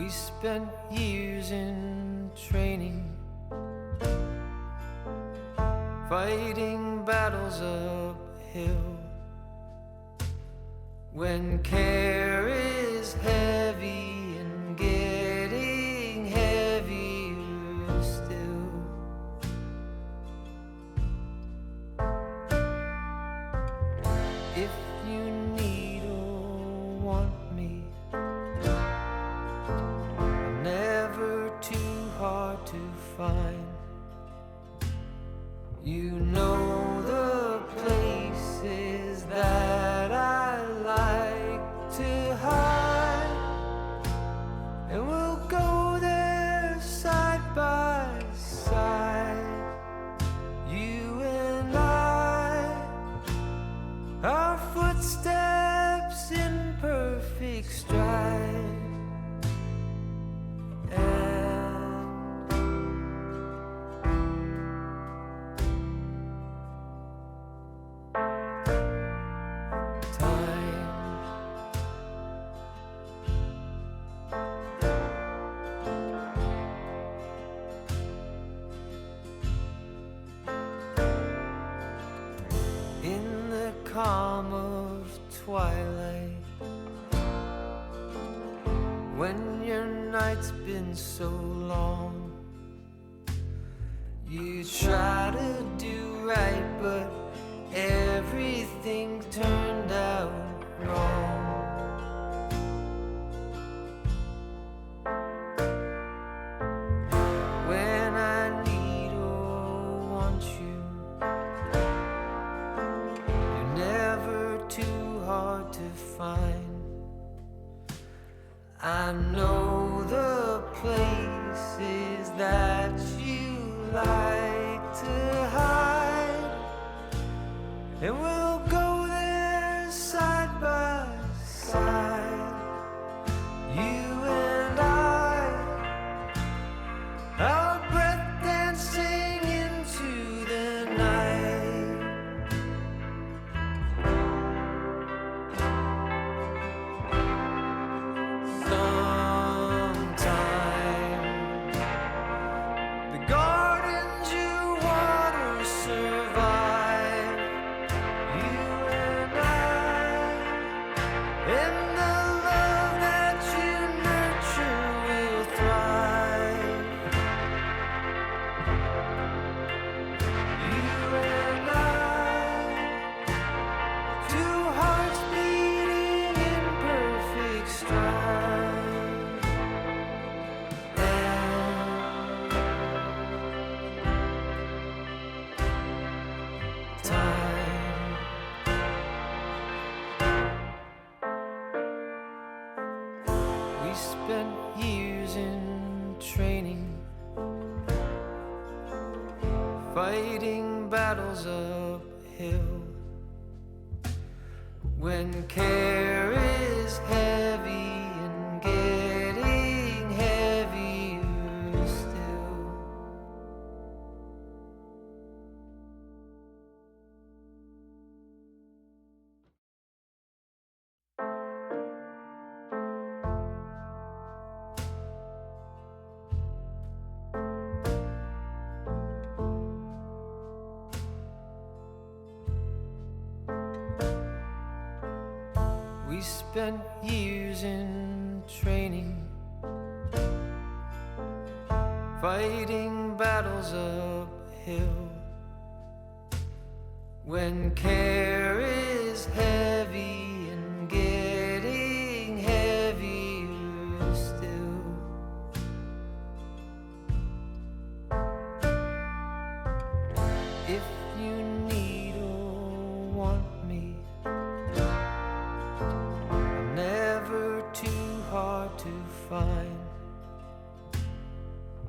We spent years in training, fighting battles uphill. When care is heavy and getting heavier still. If you need or want me, I'm never too hard to find. You know the places that I like to hide, and we'll go there side by side. You and I, our footsteps in perfect stride. Calm of twilight, when your night's been so long, you try to do right, but everything turned out wrong. When I need or want you, too hard to find. I know the places that you like to hide, and we'll go there side by side. You and I, our breath dancing into the night. We spent years in training, fighting battles uphill. When care is heavy and getting heavier still. We spent years in training, fighting battles uphill. When care is heavy and getting heavier still. If you need or want me, never too hard to find.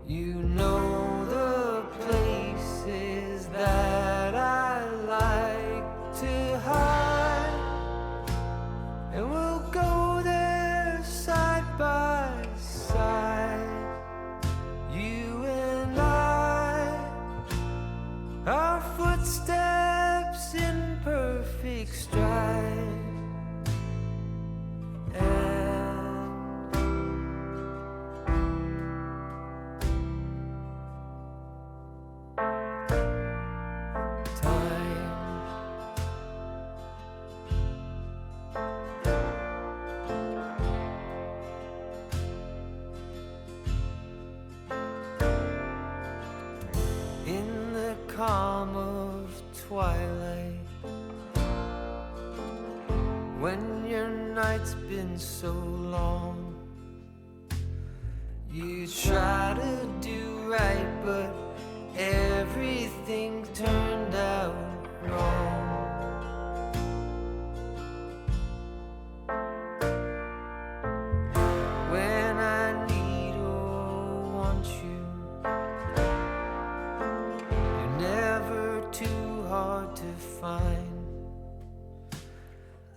You know the places that I like to hide, and we'll go there side by side. You and I, our footsteps in perfect stride. calm of twilight, when your night's been so long, you try to do right, but everything turned out wrong. When I need or want you, you're never too hard to find.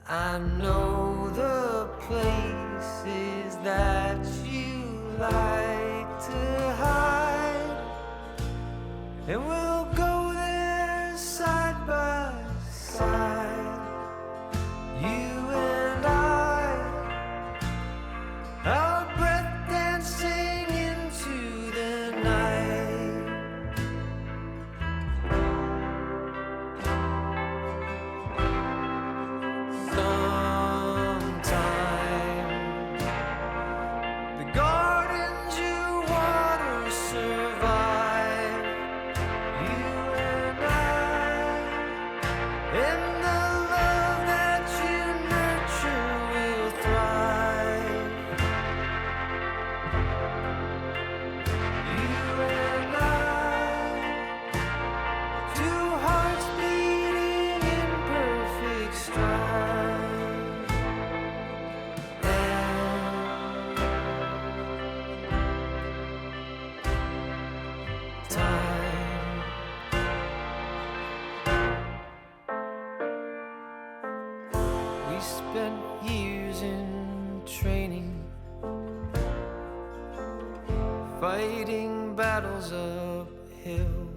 I know the places that you like to hide, and we'll go there side by side, you and I, our breath dancing into the night. Sometime the gardens you water survive, you and I, and the love that you nurture will thrive. You and I, two hearts beating in perfect stride. Time. We spent years in training, fighting battles uphill,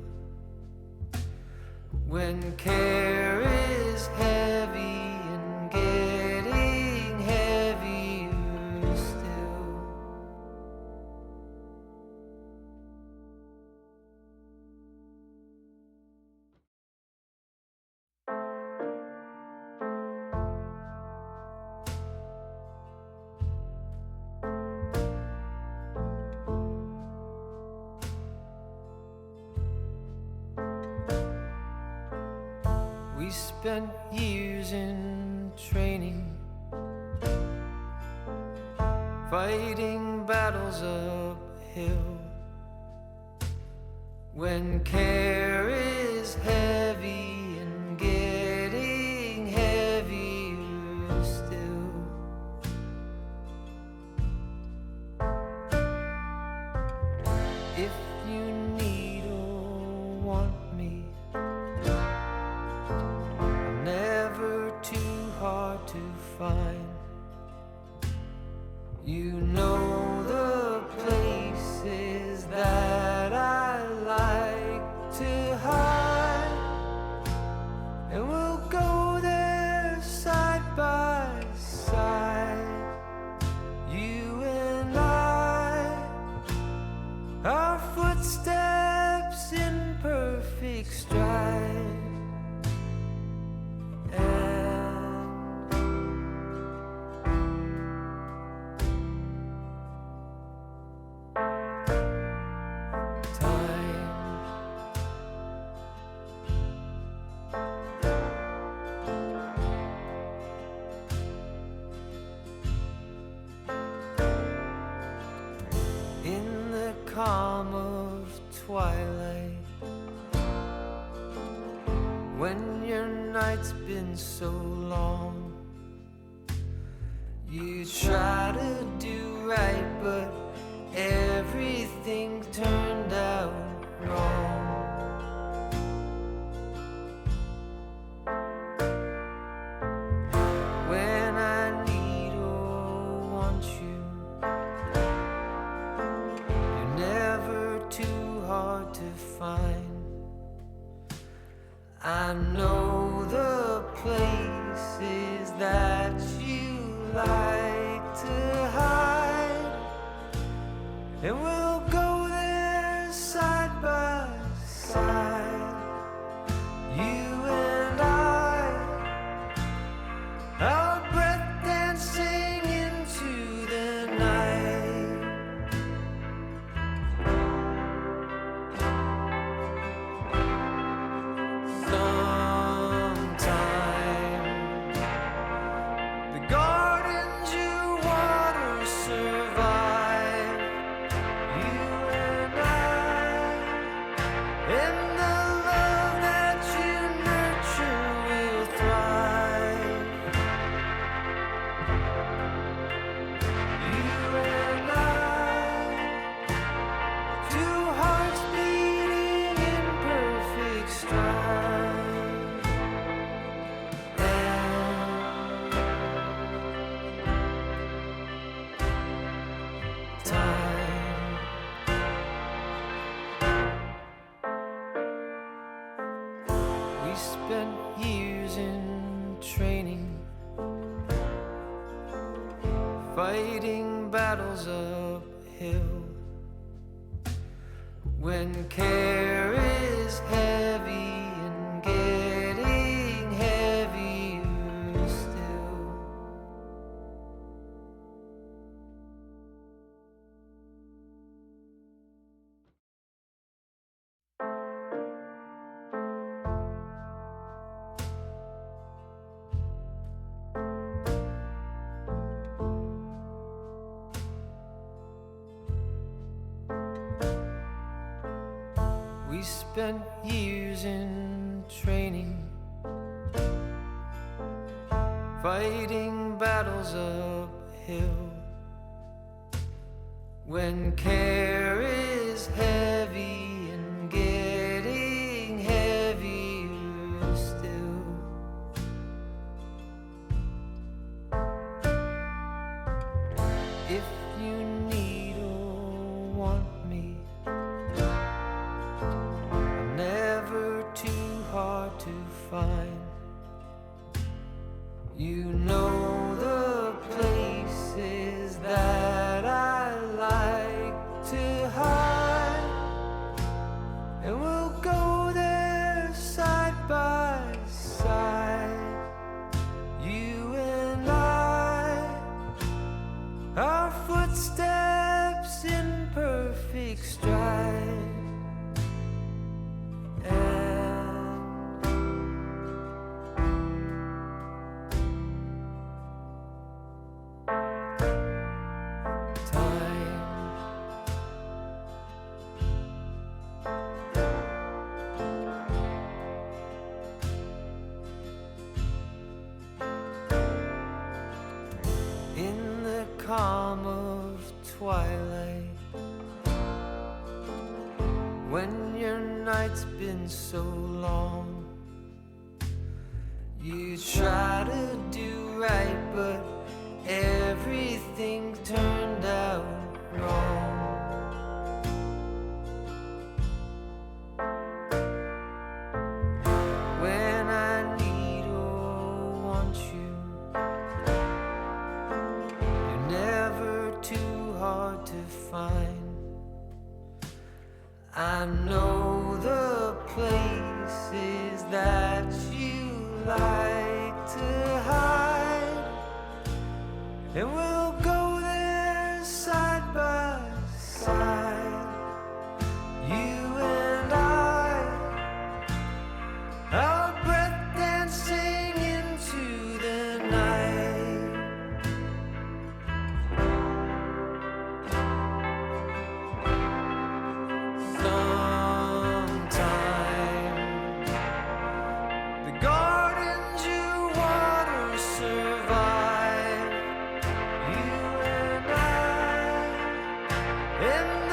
when care is heavy and getting heavier still. We spent years in training, fighting battles uphill, when care is heavy and getting heavier still. If you need or want me, never too hard to find. You know the places that I like to hide, and we'll go there side by side, you and I, our footsteps in perfect stride. In the calm of twilight, when your night's been so long, you try to do right, but everything turned out wrong. When I need or want you, you're never too hard to find. I know the places that you like to hide, and we'll go there side by side, you and I, our breath dancing into the night. time. We spent years in training, fighting battles uphill. When care is heavy and getting heavier still. We spent years in training, fighting battles uphill. When care is heavy and getting heavier still. If you need or want me, never too hard to find. You know the places that I like to hide, and we'll go there side by side. You and I, our footsteps in perfect stride. In the calm of twilight, when your night's been so long, you try to do right, but everything turned out wrong. When I need or want you, you're never too hard to find. I know the places that you like to hide, and we'll go there side by side. You and I, our breath dancing into the night. Sometime the gardens you water survive. You and I, and